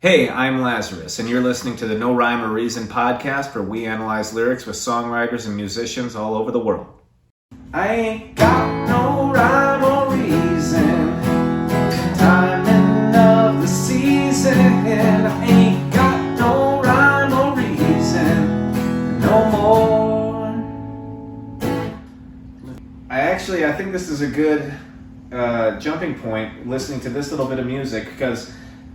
Hey, I'm Lazarus, and you're listening to the No Rhyme or Reason podcast where we analyze lyrics with songwriters and musicians all over the world. I ain't got no rhyme or reason, timing of the season. I ain't got no rhyme or reason, no more. I think this is a good jumping point, listening to this little bit of music, because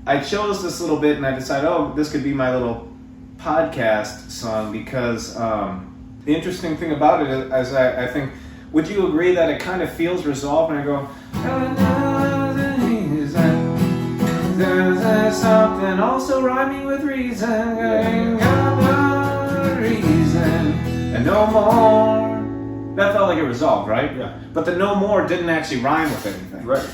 I chose this little bit and I decided, this could be my little podcast song because the interesting thing about it is I think, would you agree that it kind of feels resolved when I go, there's something also rhyming with reason, and no more. That felt like it resolved, right? Yeah. But the no more didn't actually rhyme with anything. Right.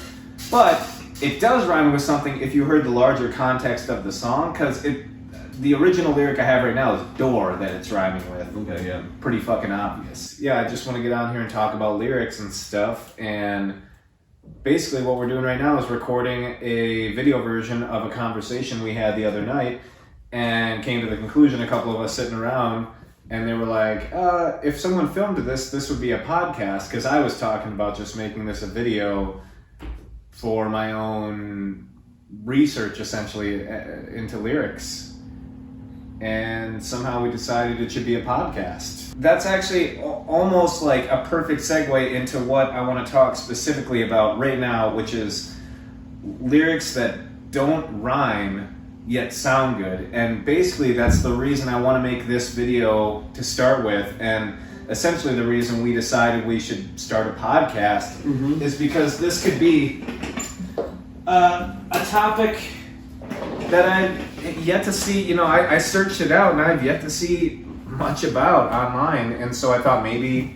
But it does rhyme with something if you heard the larger context of the song, because the original lyric I have right now is door that it's rhyming with. Okay, yeah. Pretty fucking obvious. Yeah, I just want to get on here and talk about lyrics and stuff, and basically what we're doing right now is recording a video version of a conversation we had the other night, and came to the conclusion, a couple of us sitting around, and they were like, if someone filmed this would be a podcast, because I was talking about just making this a video for my own research, essentially, into lyrics. And somehow we decided it should be a podcast. That's actually almost like a perfect segue into what I want to talk specifically about right now, which is lyrics that don't rhyme yet sound good. And basically that's the reason I want to make this video to start with, and essentially the reason we decided we should start a podcast is because this could be a topic that I've yet to see. I searched it out and I've yet to see much about online, and so I thought maybe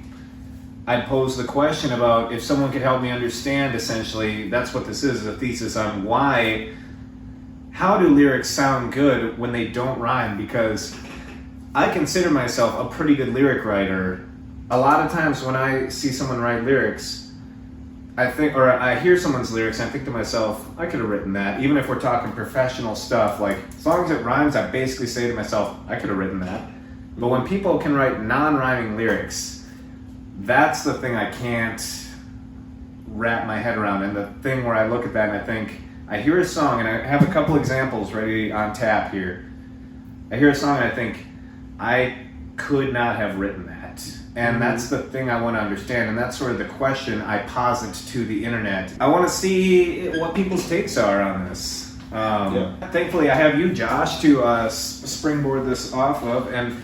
I'd pose the question about if someone could help me understand, essentially, that's what this is a thesis on how do lyrics sound good when they don't rhyme, because I consider myself a pretty good lyric writer. A lot of times when I see someone write lyrics, I hear someone's lyrics and I think to myself, I could have written that. Even if we're talking professional stuff, like as long as it rhymes, I basically say to myself, I could have written that. But when people can write non-rhyming lyrics, that's the thing I can't wrap my head around. And the thing where I look at that and I think, I hear a song, and I have a couple examples ready on tap here. I hear a song and I think, I could not have written that. And that's the thing I want to understand, and that's sort of the question I posit to the internet. I want to see what people's takes are on this. Thankfully, I have you, Josh, to springboard this off of, and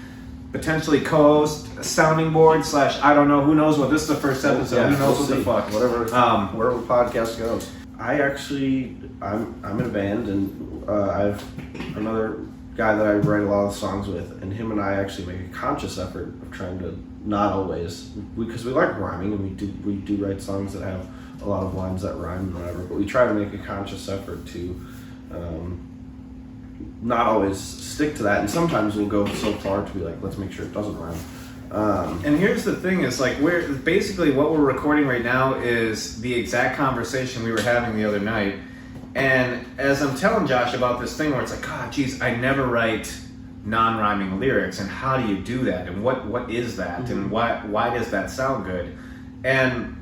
potentially co-host, sounding board / I don't know, who knows what, this is the first episode, Yeah, who knows we'll what the see. fuck. Wherever the podcast goes. I'm in a band, and I have another guy that I write a lot of songs with, and him and I actually make a conscious effort of trying to not always, because we like rhyming, and we do write songs that have a lot of lines that rhyme and whatever, but we try to make a conscious effort to not always stick to that, and sometimes we'll go so far to be like, let's make sure it doesn't rhyme. And here's the thing, is like, what we're recording right now is the exact conversation we were having the other night. And as I'm telling Josh about this thing where it's like, God, geez, I never write non-rhyming lyrics, and how do you do that? And what is that? And why does that sound good? And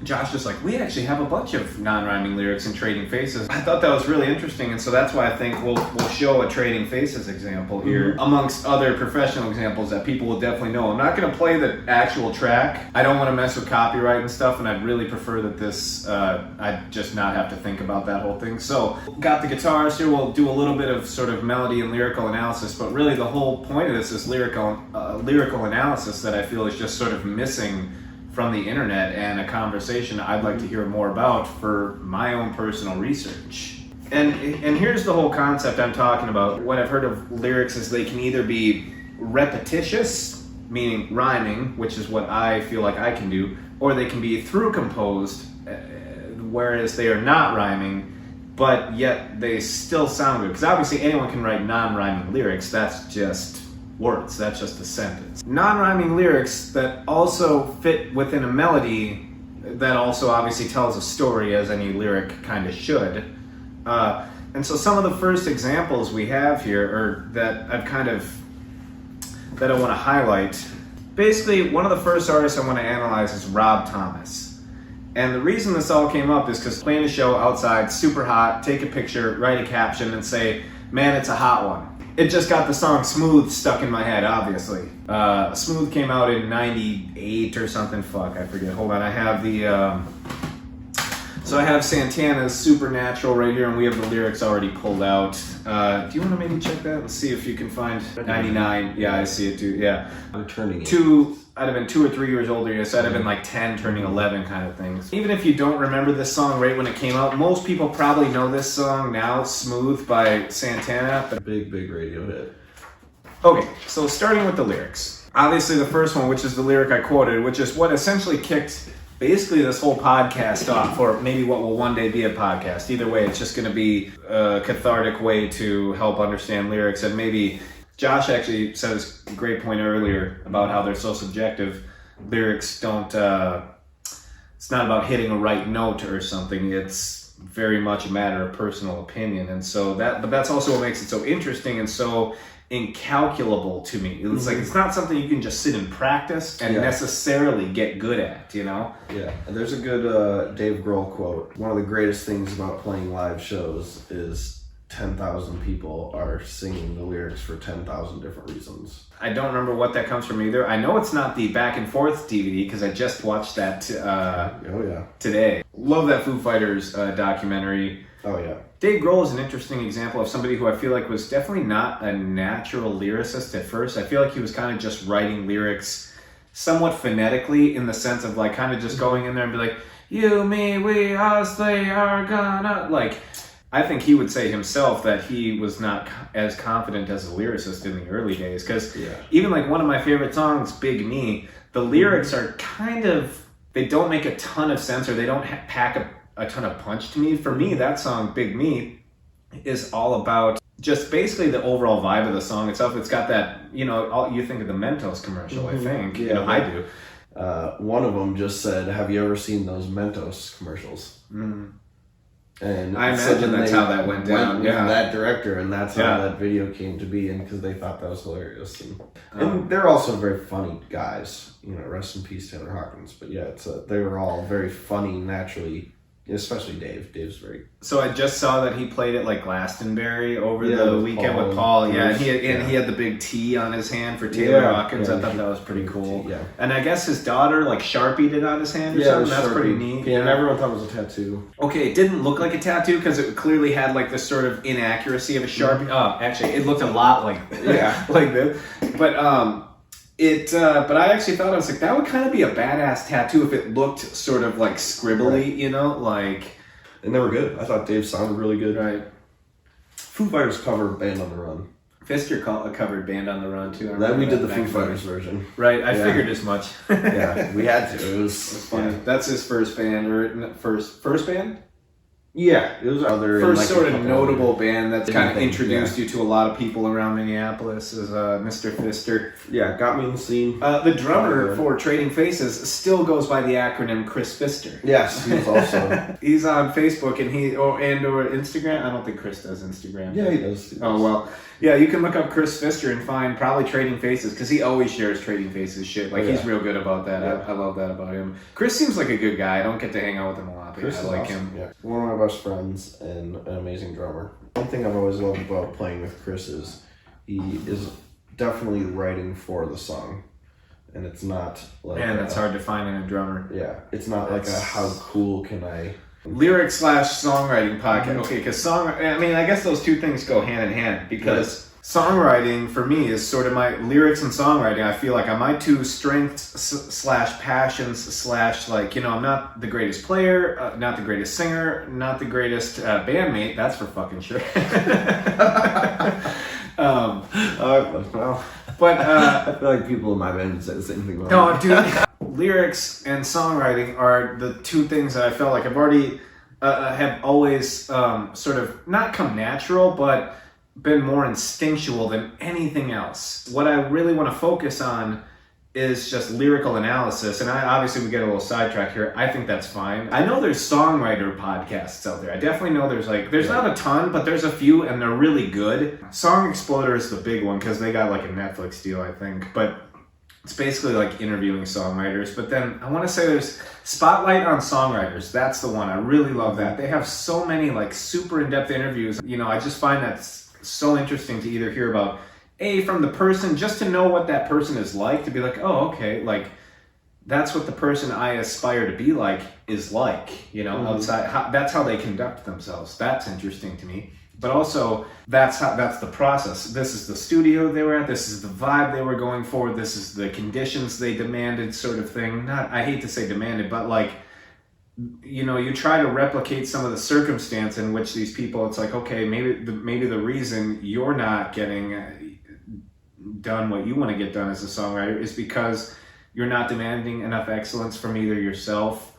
Josh was like, we actually have a bunch of non-rhyming lyrics in Trading Faces. I thought that was really interesting, and so that's why I think we'll show a Trading Faces example here, amongst other professional examples that people will definitely know. I'm not going to play the actual track. I don't want to mess with copyright and stuff, and I'd really prefer that this, I'd just not have to think about that whole thing. So, got the guitars here. We'll do a little bit of sort of melody and lyrical analysis, but really the whole point of this is lyrical analysis that I feel is just sort of missing from the internet, and a conversation I'd like to hear more about for my own personal research. And here's the whole concept I'm talking about. What I've heard of lyrics is they can either be repetitious, meaning rhyming, which is what I feel like I can do, or they can be through composed, whereas they are not rhyming, but yet they still sound good. Because obviously anyone can write non-rhyming lyrics, that's just words, that's just a sentence. Non-rhyming lyrics that also fit within a melody that also obviously tells a story, as any lyric kind of should. And so some of the first examples we have here, or that I want to highlight. Basically, one of the first artists I want to analyze is Rob Thomas. And the reason this all came up is because playing a show outside, super hot, take a picture, write a caption, and say, man, it's a hot one. It just got the song Smooth stuck in my head, obviously. Smooth came out in 98 or something. Fuck, I forget. Hold on, I have the... So I have Santana's Supernatural right here, and we have the lyrics already pulled out. Do you want to maybe check that and see if you can find 99? Yeah, I see it too. Yeah, I'm turning it. I'd have been 2 or 3 years older, so I'd have been like 10, turning 11 kind of things. Even if you don't remember this song right when it came out, most people probably know this song now, Smooth by Santana. Big radio hit. Okay, so starting with the lyrics. Obviously the first one, which is the lyric I quoted, which is what essentially kicked basically this whole podcast off, or maybe what will one day be a podcast. Either way, it's just going to be a cathartic way to help understand lyrics. And maybe Josh actually said this great point earlier about how they're so subjective. Lyrics don't, it's not about hitting a right note or something. It's very much a matter of personal opinion. And so but that's also what makes it so interesting and so incalculable to me. It's like, it's not something you can just sit and practice and necessarily get good at, you know? Yeah, and there's a good Dave Grohl quote. One of the greatest things about playing live shows is 10,000 people are singing the lyrics for 10,000 different reasons. I don't remember what that comes from either. I know it's not the Back and Forth DVD because I just watched that today. Love that Foo Fighters documentary. Oh yeah. Dave Grohl is an interesting example of somebody who I feel like was definitely not a natural lyricist at first. I feel like he was kind of just writing lyrics somewhat phonetically, in the sense of like kind of just going in there and be like, you, me, we, us, they are gonna... Like, I think he would say himself that he was not as confident as a lyricist in the early days. Because even like one of my favorite songs, Big Me, the lyrics are kind of... They don't make a ton of sense, or they don't pack a ton of punch to me. For me, that song, Big Me, is all about just basically the overall vibe of the song itself. It's got that, you think of the Mentos commercial, I think. Yeah, I do. One of them just said, have you ever seen those Mentos commercials? And I imagine that's how that went down. That director, and that's how that video came to be, and because they thought that was hilarious. And they're also very funny guys. Rest in peace, Taylor Hawkins. But yeah, they were all very funny naturally. Especially Dave. Dave's very... So I just saw that he played at like Glastonbury over the weekend with Paul. Yeah, and he had the big T on his hand for Taylor Hawkins. I thought that was pretty cool. Yeah. And I guess his daughter like Sharpied it on his hand or something. That's pretty neat. Yeah, and everyone thought it was a tattoo. Okay, it didn't look like a tattoo because it clearly had like this sort of inaccuracy of a Sharpie. Oh, actually, it looked a lot like like this. But but I actually thought, I was like, that would kind of be a badass tattoo if it looked sort of like scribbly, like... And they were good. I thought Dave sounded really good. Right. Foo Fighters covered Band on the Run. Fister covered Band on the Run, too. Then we did the Foo Fighters version. Right, I figured as much. Yeah, we had to. It was funny. Yeah. That's his first band, or first band? Yeah, it was other... First sort of notable band that kind of introduced you to a lot of people around Minneapolis is Mr. Fister. Yeah, got me in the scene. The drummer for Trading Faces still goes by the acronym Chris Fister. Yes, he's also... He's on Facebook or Instagram. I don't think Chris does Instagram. Yeah, he does. Oh, well... Yeah, you can look up Chris Fister and find probably Trading Faces, because he always shares Trading Faces shit. Like, he's real good about that. Yeah. I love that about him. Chris seems like a good guy. I don't get to hang out with him a lot, but I like him. Yeah. One of my best friends and an amazing drummer. One thing I've always loved about playing with Chris is he is definitely writing for the song. And it's not like... Man, that's hard to find in a drummer. Yeah. It's not like a how cool can I... Lyric/songwriting podcast. Okay, because I guess those two things go hand in hand, because songwriting for me is sort of my lyrics and songwriting. I feel like are my two strengths / passions / I'm not the greatest player, not the greatest singer, not the greatest bandmate. That's for fucking sure. But I feel like people in my band would say the same thing. No, dude. Lyrics and songwriting are the two things that I felt like I've already have always sort of not come natural, but been more instinctual than anything else. What I really want to focus on is just lyrical analysis, and obviously we get a little sidetracked here. I think that's fine. I know there's songwriter podcasts out there. I definitely know there's not a ton, but there's a few, and they're really good. Song Exploder is the big one because they got like a Netflix deal, I think. But it's basically like interviewing songwriters. But then I want to say there's Spotlight on Songwriters. That's the one. I really love that. They have so many like super in-depth interviews. You know, I just find that so interesting to either hear about from the person, just to know what that person is like, to be like, oh, okay, like that's what the person I aspire to be like is like, you know, outside. That's how they conduct themselves. That's interesting to me. But also, that's the process. This is the studio they were at. This is the vibe they were going for. This is the conditions they demanded, sort of thing. I hate to say demanded, but like, you know, you try to replicate some of the circumstance in which these people. It's like, okay, maybe the reason you're not getting done what you want to get done as a songwriter is because you're not demanding enough excellence from either yourself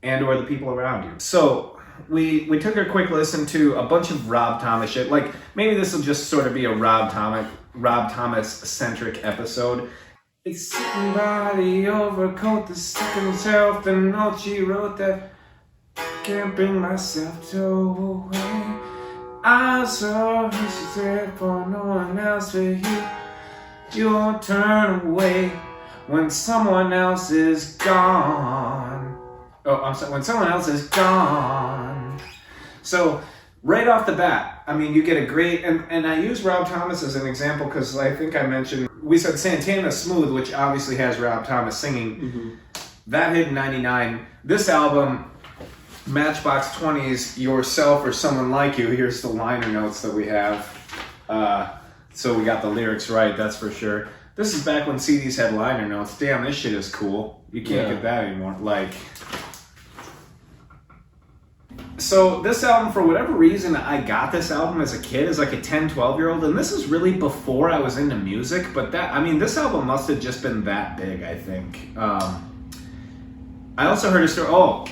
and or the people around you. So we took a quick listen to a bunch of Rob Thomas shit. Like, maybe this will just sort of be a Rob Thomas centric episode. It's sitting by the overcoat, the stick himself, the note she wrote that can't bring myself to away. I saw her, she said, for no one else but you. You'll turn away when someone else is gone. Oh, I'm sorry, when someone else is gone. So, right off the bat, I mean, you get a great, and I use Rob Thomas as an example because I think I mentioned, we said Santana Smooth, which obviously has Rob Thomas singing. Mm-hmm. That hit in 99. This album, Matchbox 20's Yourself or Someone Like You, here's the liner notes that we have. So we got the lyrics right, that's for sure. This is back when CDs had liner notes. Damn, this shit is cool. You can't get that anymore. Like, so this album, for whatever reason, I got this album as a kid, as like a 10, 12-year-old, and this is really before I was into music, but this album must have just been that big, I think. I also heard a story,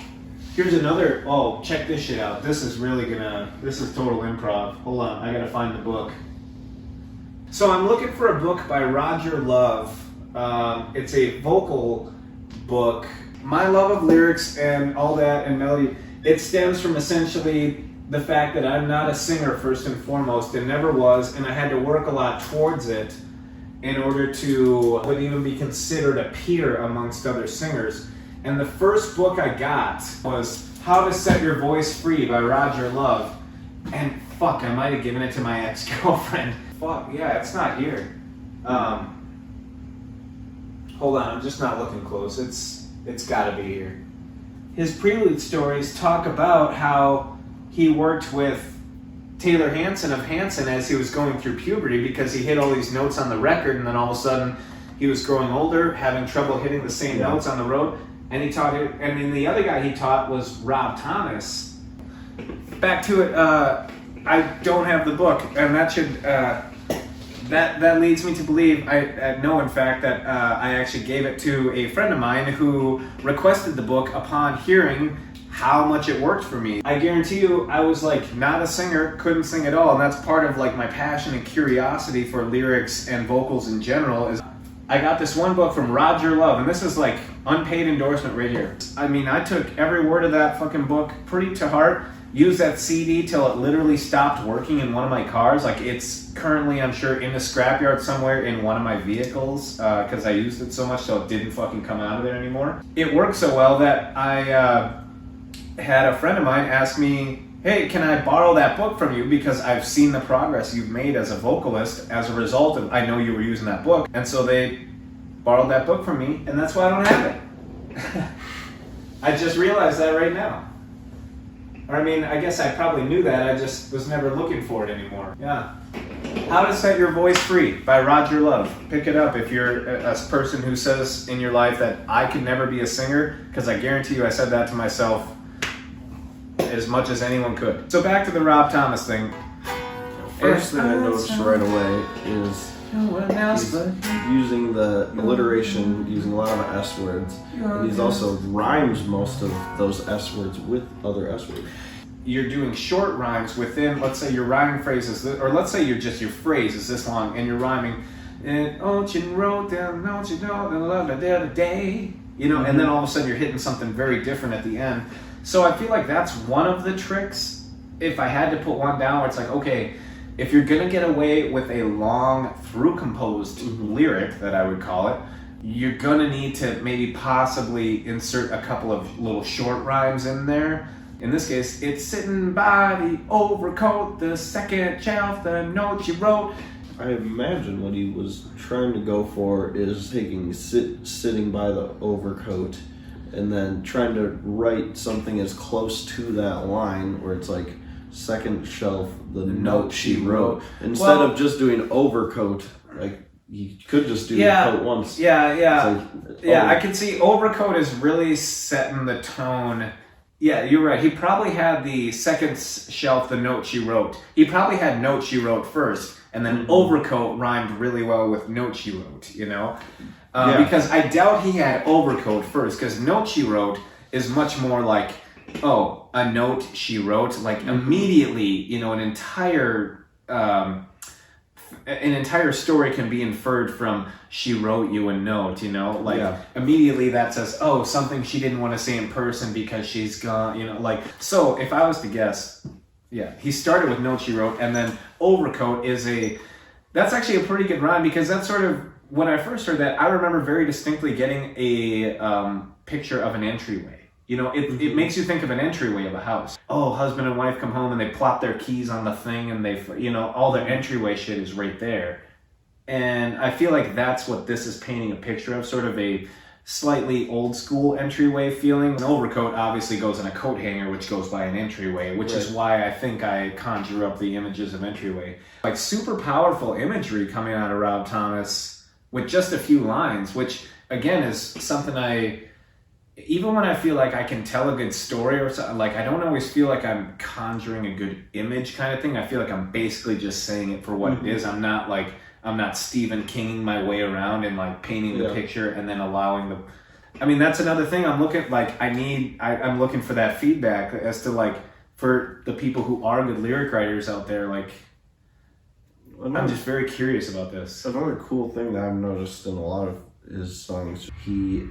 here's another, check this shit out. This is total improv. Hold on, I gotta find the book. So I'm looking for a book by Roger Love. It's a vocal book. My love of lyrics and all that and melody, it stems from essentially the fact that I'm not a singer first and foremost, and never was, and I had to work a lot towards it in order to would even be considered a peer amongst other singers. And the first book I got was How to Set Your Voice Free by Roger Love. And fuck, I might have given it to my ex-girlfriend. Fuck, yeah, it's not here. Hold on, I'm just not looking close. It's gotta be here. His prelude stories talk about how he worked with Taylor Hanson of Hanson as he was going through puberty because he hit all these notes on the record, and then all of a sudden he was growing older, having trouble hitting the same notes on the road, and he taught it. And then the other guy he taught was Rob Thomas. Back to it. I don't have the book, and that should that leads me to believe I know, in fact, that I actually gave it to a friend of mine who requested the book upon hearing how much it worked for me. I guarantee you, I was like not a singer, couldn't sing at all, and that's part of like my passion and curiosity for lyrics and vocals in general. Is I got this one book from Roger Love, and this is like unpaid endorsement right here. I mean, I took every word of that fucking book pretty to heart. Used that CD till it literally stopped working in one of my cars. Like, it's currently, I'm sure, in a scrapyard somewhere in one of my vehicles because I used it so much so it didn't fucking come out of there anymore. It worked so well that I had a friend of mine ask me, hey, can I borrow that book from you because I've seen the progress you've made as a vocalist as a result of, I know you were using that book. And so they borrowed that book from me, and that's why I don't have it. I just realized that right now. Or I mean, I guess I probably knew that, I just was never looking for it anymore. Yeah. How to Set Your Voice Free by Roger Love. Pick it up if you're a person who says in your life that I could never be a singer, because I guarantee you I said that to myself as much as anyone could. So back to the Rob Thomas thing. First thing I noticed right away is he's using the alliteration, using a lot of S words, and he's also rhymes most of those S words with other S words. You're doing short rhymes within, let's say your rhyming phrase is this, or let's say your phrase is this long, and you're rhyming and Ocean Road down, Ocean Road, the other day. You know, and then all of a sudden you're hitting something very different at the end. So I feel like that's one of the tricks. If I had to put one down, where it's like, okay, if you're gonna get away with a long through composed lyric, that I would call it, you're gonna need to maybe possibly insert a couple of little short rhymes in there. In this case, it's sitting by the overcoat, the second shelf, the note you wrote. I imagine what he was trying to go for is taking sitting by the overcoat and then trying to write something as close to that line where it's like second shelf, the note she wrote. Instead of just doing overcoat, like you could just do coat once. Yeah. I can see overcoat is really setting the tone. Yeah, you're right. He probably had the second shelf, the note she wrote. He probably had note she wrote first, and then overcoat rhymed really well with note she wrote, you know? Because I doubt he had overcoat first, because note she wrote is much more like, oh, a note she wrote, like immediately, you know, an entire story can be inferred from she wrote you a note, you know, like immediately that says, oh, something she didn't want to say in person because she's gone, you know, like, so if I was to guess, he started with note she wrote, and then overcoat that's actually a pretty good rhyme, because that's sort of, when I first heard that, I remember very distinctly getting a picture of an entryway. You know, it makes you think of an entryway of a house. Oh, husband and wife come home and they plop their keys on the thing, and they, you know, all their entryway shit is right there. And I feel like that's what this is painting a picture of, sort of a slightly old school entryway feeling. An overcoat obviously goes in a coat hanger, which goes by an entryway, which is why I think I conjure up the images of entryway. Like super powerful imagery coming out of Rob Thomas with just a few lines, which again is something even when I feel like I can tell a good story or something, like I don't always feel like I'm conjuring a good image kind of thing. I feel like I'm basically just saying it for what it is. I'm not Stephen Kinging my way around and like painting the picture and then allowing that's another thing I'm looking, like I'm looking for that feedback as to, like, for the people who are good lyric writers out there, like, I'm just very curious about this. Another cool thing that I've noticed in a lot of his songs, he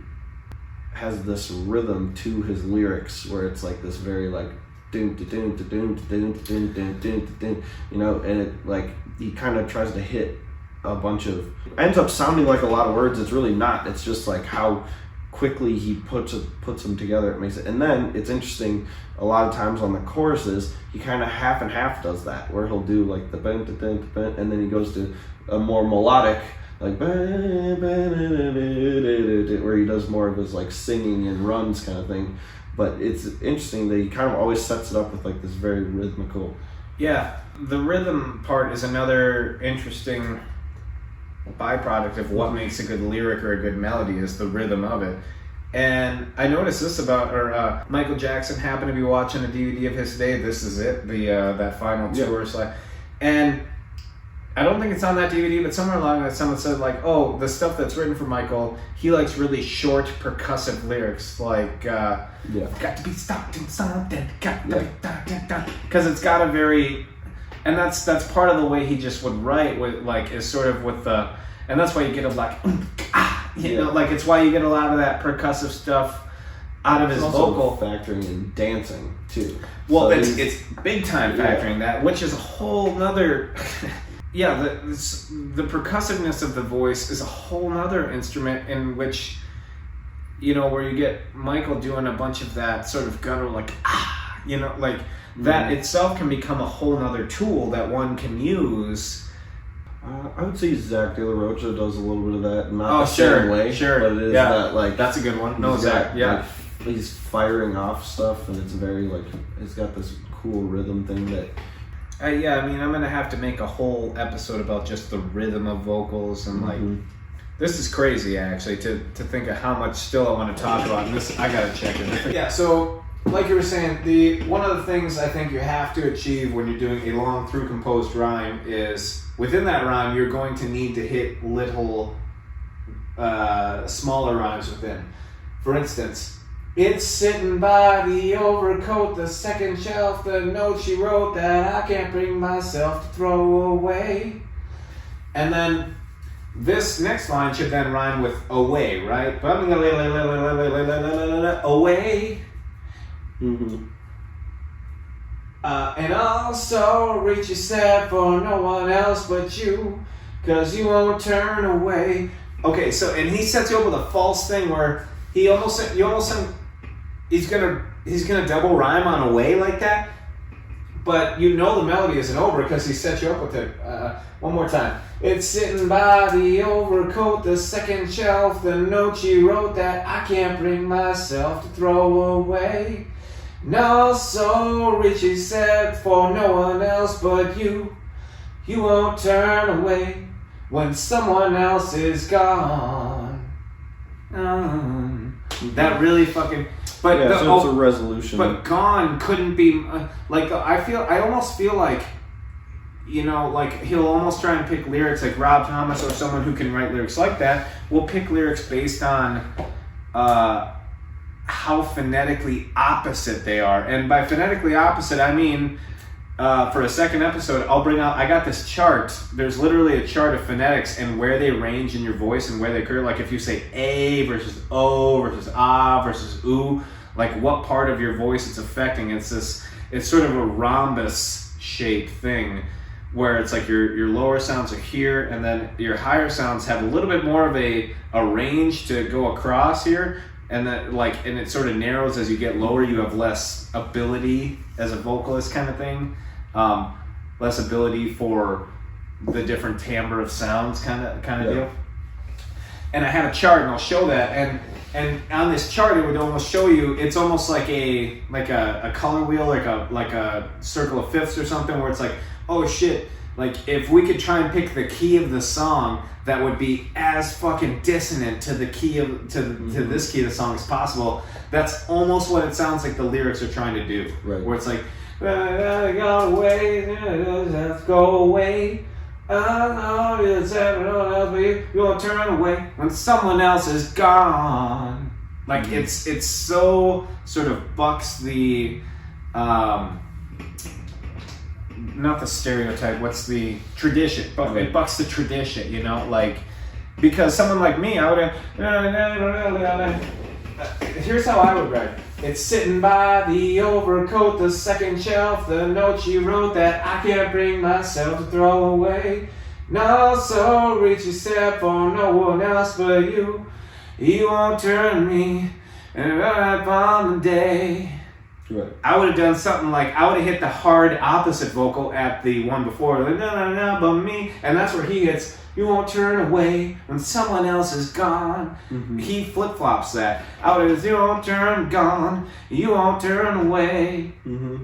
has this rhythm to his lyrics where it's like this very like dun dun dun dun dun dun dun dun dun, you know, and it like he kind of tries to hit a bunch of, ends up sounding like a lot of words. It's really not. It's just like how quickly he puts them together. It makes it, and then it's interesting. A lot of times on the choruses, he kind of half and half does that, where he'll do like the bun, dun, dun, dun, and then he goes to a more melodic, like where he does more of his like singing and runs kind of thing. But it's interesting that he kind of always sets it up with like this very rhythmical. Yeah, the rhythm part is another interesting byproduct of what makes a good lyric or a good melody, is the rhythm of it. And I noticed this about Michael Jackson happened to be watching a DVD of his today. This Is It, that final tour slide, and I don't think it's on that DVD, but somewhere along that someone said like, oh, the stuff that's written for Michael, he likes really short percussive lyrics, like got to be stopped in something, because it's got a very, and that's part of the way he just would write with, like, is sort of with the, and that's why you get a like you know, like it's why you get a lot of that percussive stuff out of his vocal. Factoring in dancing too. Well, so it's big time factoring that, which is a whole nother. Yeah, the percussiveness of the voice is a whole nother instrument in which, you know, where you get Michael doing a bunch of that sort of guttural, like, you know, like that itself can become a whole nother tool that one can use. I would say Zach De La Rocha does a little bit of that, not the same way, but it is that, like, that's a good one. No, Zach, like, he's firing off stuff, and it's very, like, it's got this cool rhythm thing that. I'm gonna have to make a whole episode about just the rhythm of vocals, and like, this is crazy actually to think of how much still I want to talk about. And this, I gotta check it. Yeah, so like you were saying, one of the things I think you have to achieve when you're doing a long through composed rhyme is, within that rhyme, you're going to need to hit little smaller rhymes within. For instance, it's sitting by the overcoat, the second shelf, the note she wrote that I can't bring myself to throw away. And then this next line should then rhyme with away, right? But I'm gonna away. Mm-hmm. And also reach your step for no one else but you, cause you won't turn away. Okay, so and he sets you up with a false thing where he's gonna double rhyme on away like that, but you know the melody isn't over because he set you up with it. One more time. It's sitting by the overcoat, the second shelf, the note you wrote that I can't bring myself to throw away. No, so Richie said for no one else but you, you won't turn away when someone else is gone. That really fucking. But yeah, so it's a resolution. But gone couldn't be like I almost feel like, you know, like he'll almost try and pick lyrics like Rob Thomas or someone who can write lyrics like that will pick lyrics based on how phonetically opposite they are. And by phonetically opposite, I mean, for a second episode, I got this chart. There's literally a chart of phonetics and where they range in your voice and where they occur. Like if you say A versus O versus ah versus oo, like what part of your voice it's affecting. It's sort of a rhombus shaped thing where it's like your lower sounds are here and then your higher sounds have a little bit more of a range to go across here. And then and it sort of narrows as you get lower. You have less ability as a vocalist, kind of thing. Less ability for the different timbre of sounds, kind of deal. And I had a chart, and I'll show that. And on this chart, it would almost show you. It's almost like a color wheel, like a circle of fifths or something, where it's like, oh shit. Like if we could try and pick the key of the song that would be as fucking dissonant to the key of to this key of the song as possible, that's almost what it sounds like the lyrics are trying to do. Right. Where it's like, go away, let's go away. I know it's everyone else, but you won't turn away when someone else is gone. Like it's so sort of bucks the not the stereotype, what's the tradition? But it bucks the tradition, you know, like because someone like me, I would have. Here's how I would write. It's sitting by the overcoat, the second shelf, the note you wrote that I can't bring myself to throw away. No, so reach your step for no one else but you. You won't turn me and right up on the day. Right. I would have done something like I would have hit the hard opposite vocal at the one before, like no, but me, and that's where he hits. You won't turn away when someone else is gone. Mm-hmm. He flip flops that. I would have you won't turn gone. You won't turn away,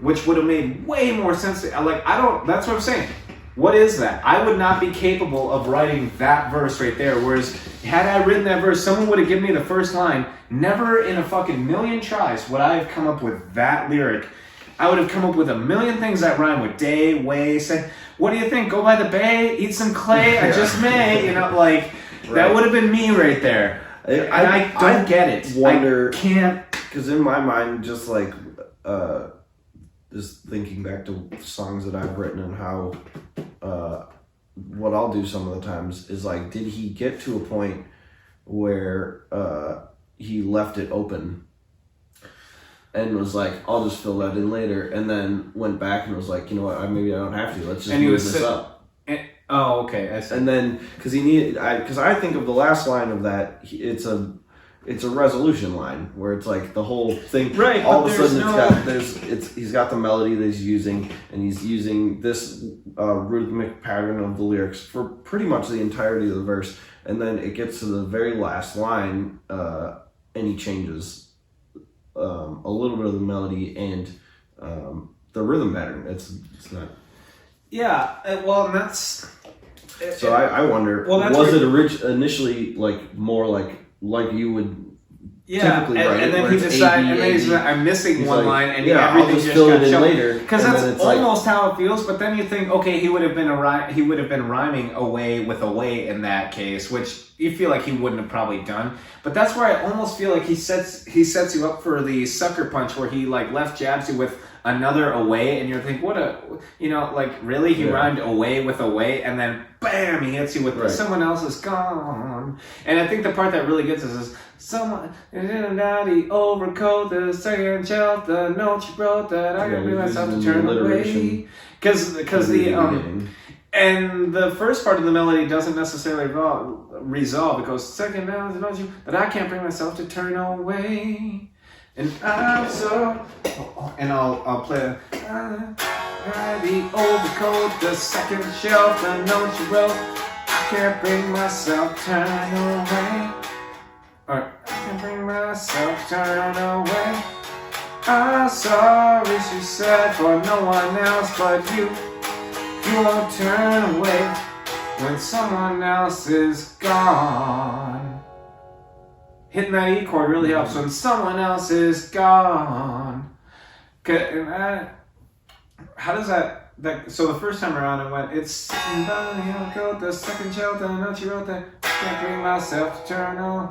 which would have made way more sense. That's what I'm saying. What is that? I would not be capable of writing that verse right there. Whereas, had I written that verse, someone would have given me the first line. Never in a fucking million tries would I have come up with that lyric. I would have come up with a million things that rhyme with day, way, say. What do you think? Go by the bay, eat some clay. I just may. You know, like that would have been me right there. I don't get it. Wonder, I can't. Because in my mind, just like just thinking back to songs that I've written and how what I'll do some of the times is like, did he get to a point where he left it open and was like, I'll just fill that in later, and then went back and was like, you know what, maybe I don't have to. Let's just move this up. Oh, okay. I see. And then because he needed, because I think of the last line of that, it's a resolution line where it's like the whole thing. Right. All of a sudden, he's got the melody that he's using, and he's using this rhythmic pattern of the lyrics for pretty much the entirety of the verse, and then it gets to the very last line, and he changes a little bit of the melody and the rhythm pattern. It's not. Yeah. Well, and that's. So I wonder, was it initially like more like you would typically write and it? then he decided, and then he's like, I'm missing one line, and I'll everything just fill it in got later. Because that's almost how it feels. But then you think, okay, he would have been rhyming away with away in that case, which you feel like he wouldn't have probably done. But that's where I almost feel like he sets you up for the sucker punch, where he like left jabs you with another away, and you're thinking, what a, like, really? He rhymed away with away, and then bam, he hits you with someone else is gone. And I think the part that really gets us is someone in a naughty overcoat, the second shelf, the note you wrote that I gotta bring myself to turn away. Because the and the first part of the melody doesn't necessarily resolve. It goes second down, that I can't bring myself to turn away. And I'm so, and I'll play the overcoat, the second shelf, the note you wrote. I can't bring myself turn away. Or I can't bring myself turn away. I'm sorry, she said, for no one else but you. You won't turn away when someone else is gone. Hitting that E chord really helps when someone else is gone. How does that? So the first time around it went, it's the second shelf, the note you wrote that I can't bring myself to turn away.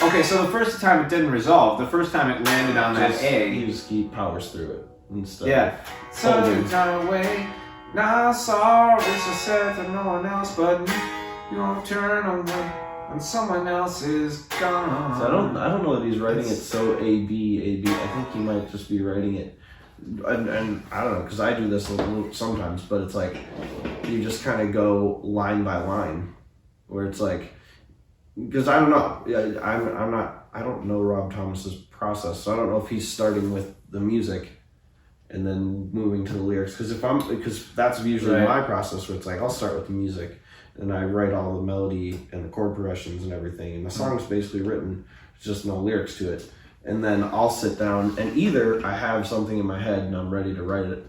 Okay, so the first time it didn't resolve. The first time it landed on that A. He powers through it instead. Yeah. So turn away. Now sorry, she said to no one else but me. You won't turn away when someone else is gone. So I don't know that he's writing it so A B. I think he might just be writing it, and I don't know, because I do this sometimes, but it's like you just kind of go line by line, where it's like, because I don't know, I don't know Rob Thomas's process, so I don't know if he's starting with the music and then moving to the lyrics, because that's usually my process, where it's like I'll start with the music and I write all the melody and the chord progressions and everything, and the song's basically written, just no lyrics to it, and then I'll sit down and either I have something in my head and I'm ready to write it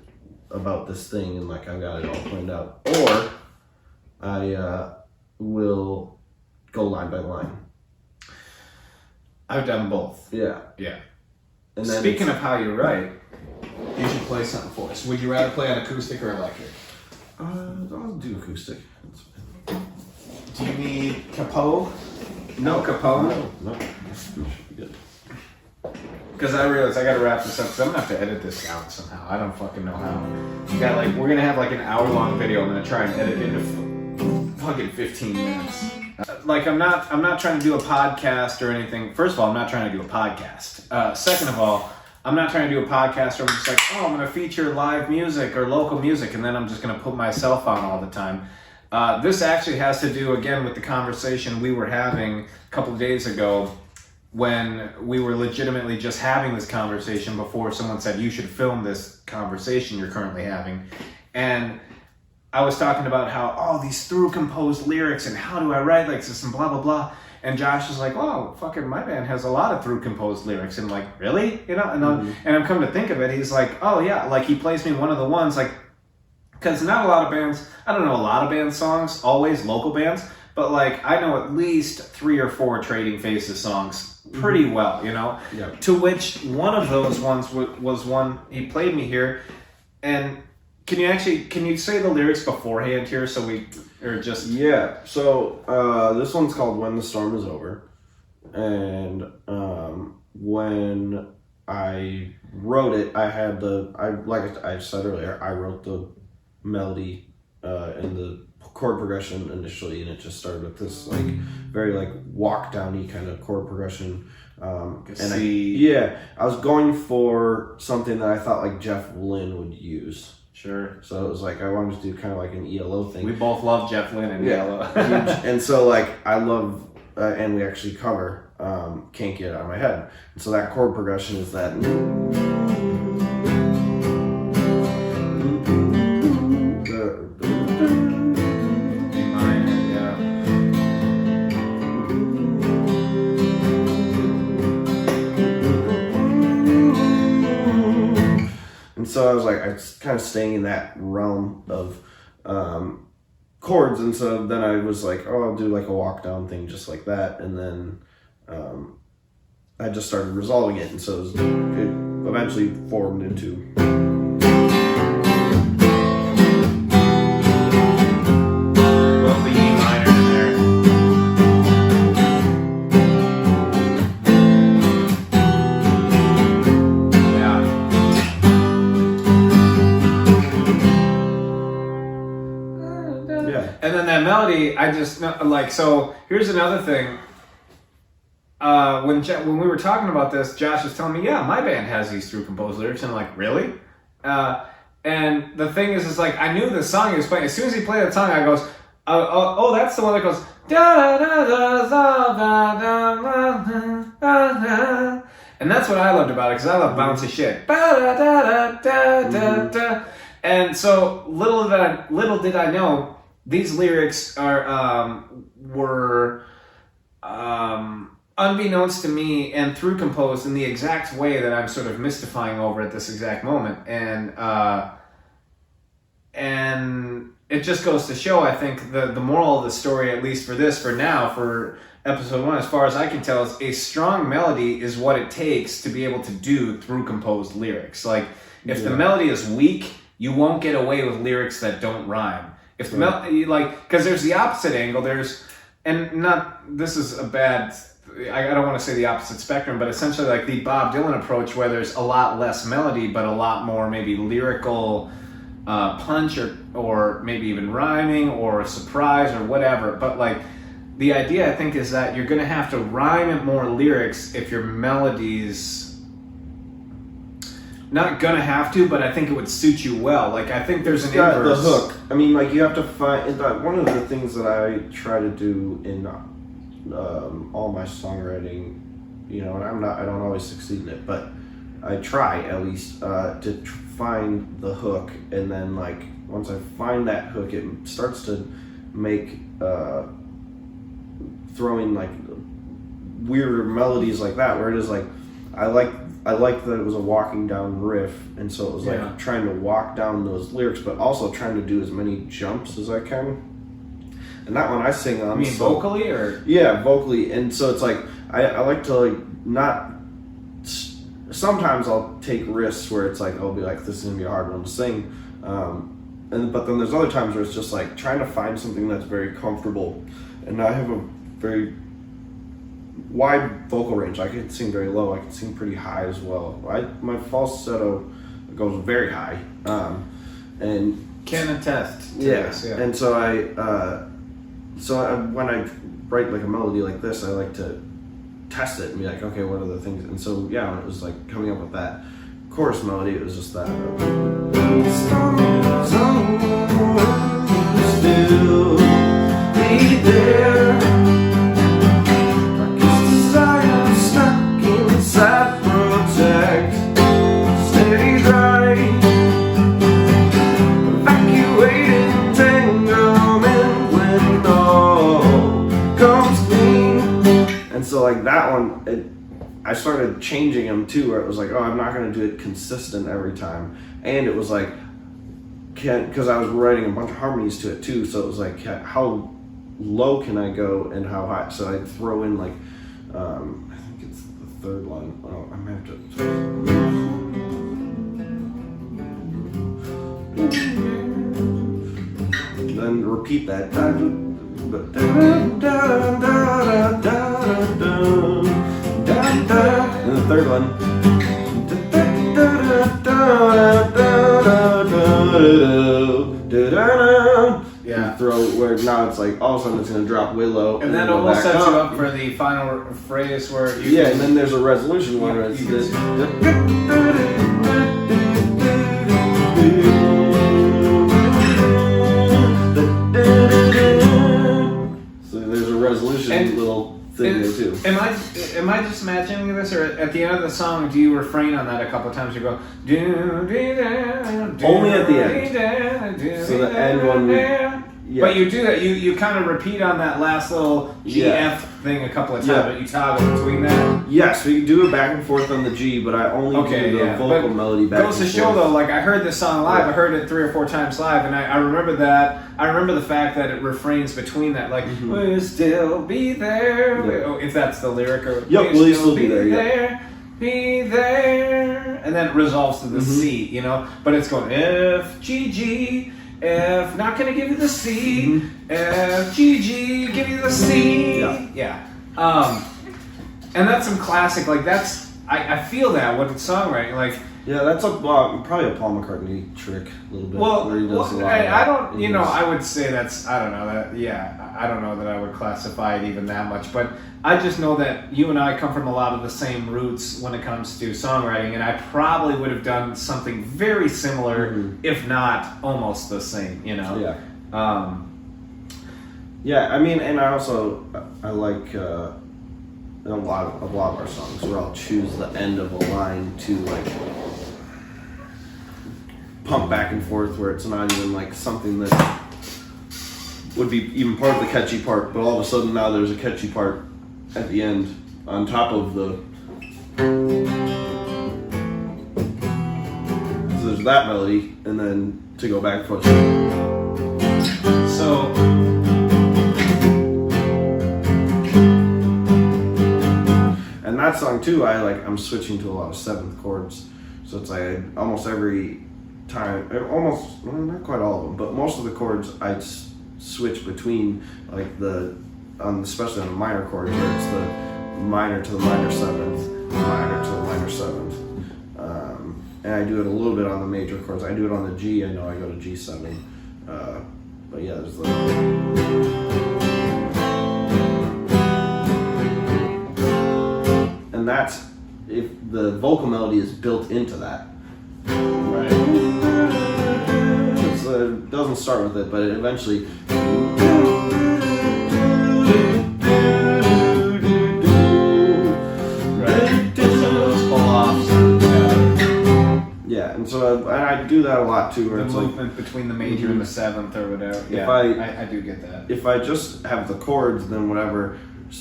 about this thing and like I've got it all planned out, or I will go line by line. I've done both. Yeah. And then speaking of how you write, you should play something for us. Would you rather play on acoustic or electric? I'll do acoustic. Do you need capo? No capo? No. That should be good. Because I realized I gotta wrap this up, because I'm gonna have to edit this down somehow. I don't fucking know how. We're gonna have like an hour-long video. I'm gonna try and edit it into fucking 15 minutes. I'm not trying to do a podcast or anything. First of all, I'm not trying to do a podcast. Second of all, I'm not trying to do a podcast where I'm just like, I'm going to feature live music or local music, and then I'm just going to put myself on all the time. This actually has to do, again, with the conversation we were having a couple of days ago when we were legitimately just having this conversation before someone said, you should film this conversation you're currently having. And I was talking about how, these through-composed lyrics and how do I write like this and blah, blah, blah. And Josh was like, fucking my band has a lot of through-composed lyrics. And like, really? And I'm come to think of it, he's like, like he plays me one of the ones, like, because not a lot of bands, I don't know a lot of band songs, always local bands, but like I know at least 3 or 4 Trading Faces songs pretty well, Yeah. To which one of those ones was one he played me here. And can you say the lyrics beforehand here so we, or just... Yeah, so this one's called When the Storm Is Over, and when I wrote it, like I said earlier, I wrote the melody and the chord progression initially, and it just started with this like very like walk downy kind of chord progression. I was going for something that I thought like Jeff Lynne would use. Sure. So it was like I wanted to do kind of like an ELO thing. We both love Jeff Lynne and ELO. And so like I love, and we actually cover Can't Get It Out of My Head. And so that chord progression is that. So I was like, I was kind of staying in that realm of chords, and so then I was like, I'll do like a walk down thing just like that, and then I just started resolving it, and so it eventually formed into. Yeah. And then that melody, I just like. So here's another thing. When we were talking about this, Josh was telling me, yeah, my band has these through composed lyrics, and I'm like, really? And the thing is like, I knew the song he was playing. As soon as he played that song, I goes, oh, that's the one that goes da da da da da da da. And that's what I loved about it, because I love bouncy shit. Da da da da da. And so little did I know, these lyrics were unbeknownst to me and through composed in the exact way that I'm sort of mystifying over at this exact moment. And it just goes to show, I think, the moral of the story, at least for now, for episode 1, as far as I can tell, is a strong melody is what it takes to be able to do through composed lyrics. Like, if the melody is weak, you won't get away with lyrics that don't rhyme. If the melody, like, because there's the opposite angle, this is a bad, I don't want to say the opposite spectrum, but essentially like the Bob Dylan approach, where there's a lot less melody, but a lot more maybe lyrical punch or maybe even rhyming or a surprise or whatever. But like, the idea, I think, is that you're going to have to rhyme more lyrics if your melody's not going to have to, but I think it would suit you well. Like, I think there's an inverse. The hook. I mean, like, you have to find... One of the things that I try to do in all my songwriting, and I don't always succeed in it, but I try, at least, to find the hook, and then, like, once I find that hook, it starts to make... throwing like weirder melodies like that, where it is like I like that it was a walking down riff, and so it was like trying to walk down those lyrics, but also trying to do as many jumps as I can. And that one I sing on. You mean vocally, or? Yeah, vocally. And so it's like I like to like not. Sometimes I'll take risks where it's like I'll be like, this is gonna be a hard one to sing, but then there's other times where it's just like trying to find something that's very comfortable. And I have a very wide vocal range. I can sing very low. I can sing pretty high as well. My falsetto goes very high, and can attest to this. Yeah. And so when I write like a melody like this, I like to test it and be like, okay, what are the things? And so when it was like coming up with that chorus melody, it was just that. Still be there. Darkest desire stuck inside, protect, steady drive, evacuating entanglement when all comes clean. And so like that one, I started changing them too, where it was like, oh, I'm not going to do it consistent every time. And it was like, because I was writing a bunch of harmonies to it too, so it was like, how low can I go and how high? So I'd throw in like, I think it's the third line. Oh, I might have to. Then repeat that. And the third one. Yeah. Throw where now it's like all of a sudden it's gonna drop way low, and then it almost sets you up for the final phrase where you and then there's a resolution one where it's this. So there's a resolution little thing there too. Am I just imagining this, or at the end of the song do you refrain on that a couple of times? You go only at the end. So the end one. Yeah. But you do that. You kind of repeat on that last little G F thing a couple of times, but you toggle between that. Yes, we do it back and forth on the G, but I only do the vocal melody back and forth. Goes to show though, like I heard this song live. I heard it 3 or 4 times live, and I remember that. I remember the fact that it refrains between that, like we'll still be there. If that's the lyric, or we'll still be there. Be there, and then it resolves to the C, But it's going F G G. F, not gonna give you the C. F, G, G, give you the C. Yeah. And that's some classic, like that's, I feel that with songwriting, like Yeah, that's probably a Paul McCartney trick a little bit. Well, where he does a lot I don't, you know, I would say that's, I don't know, I don't know that I would classify it even that much, but I just know that you and I come from a lot of the same roots when it comes to songwriting, and I probably would have done something very similar, if not almost the same, you know? Yeah. Yeah, I mean, and I like a lot of our songs where I'll choose the end of a line to like pump back and forth, where it's not even like something that would be even part of the catchy part, but all of a sudden now there's a catchy part at the end on top of the. So there's that melody, and then to go back and forth. So. And that song too, I'm switching to a lot of seventh chords, so it's like almost every time, not quite all of them, but most of the chords I switch between, like especially on the minor chords, where it's the minor to the minor seventh, minor to the minor seventh, and I do it a little bit on the major chords. I do it on the G. I know I go to G7, but yeah, there's and that's if the vocal melody is built into that. Right. It doesn't start with it, but it eventually. Right. Those pull-offs. Yeah, and so I do that a lot too. Where The it's movement between the major and the seventh or whatever. Yeah, I do get that. If I just have the chords, then whatever.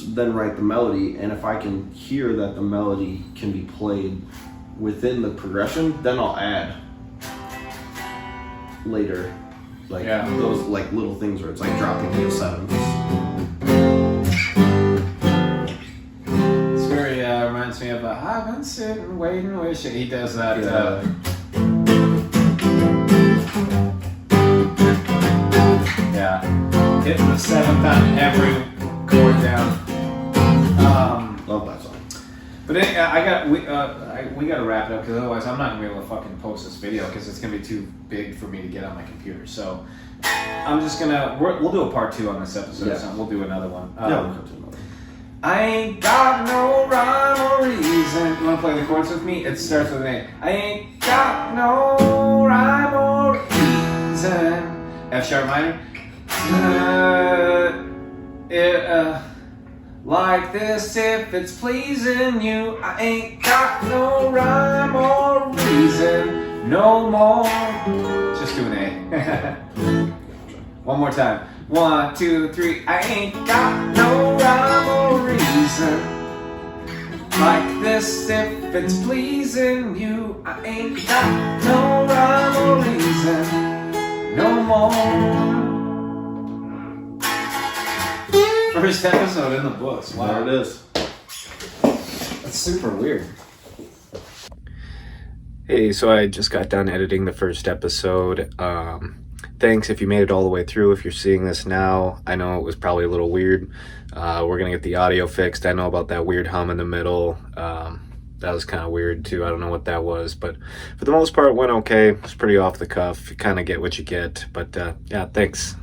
Then write the melody, and if I can hear that the melody can be played within the progression, then I'll add later, those like little things where it's like dropping the sevenths. It's very reminds me of I've been sitting, waiting, wishing. He does that. Hitting the seventh on every chord down. Love that song. But we got to wrap it up, because otherwise I'm not gonna be able to fucking post this video, because it's gonna be too big for me to get on my computer. So I'm just gonna we'll do a part 2 on this episode. Yeah. So we'll do another one. We'll do another. I ain't got no rhyme or reason. You wanna play the chords with me? It starts with an A. I ain't got no rhyme or reason. F sharp minor. Like this, if it's pleasing you, I ain't got no rhyme or reason no more. Just do an A. One more time. 1, 2, 3. I ain't got no rhyme or reason. Like this, if it's pleasing you, I ain't got no rhyme or reason no more. First episode in the books. Wow. There it is. That's super weird. Hey, so I just got done editing the first episode. Thanks if you made it all the way through. If you're seeing this now, I know it was probably a little weird. We're going to get the audio fixed. I know about that weird hum in the middle. That was kind of weird too. I don't know what that was, but for the most part, it went okay. It's pretty off the cuff. You kind of get what you get. But yeah, thanks.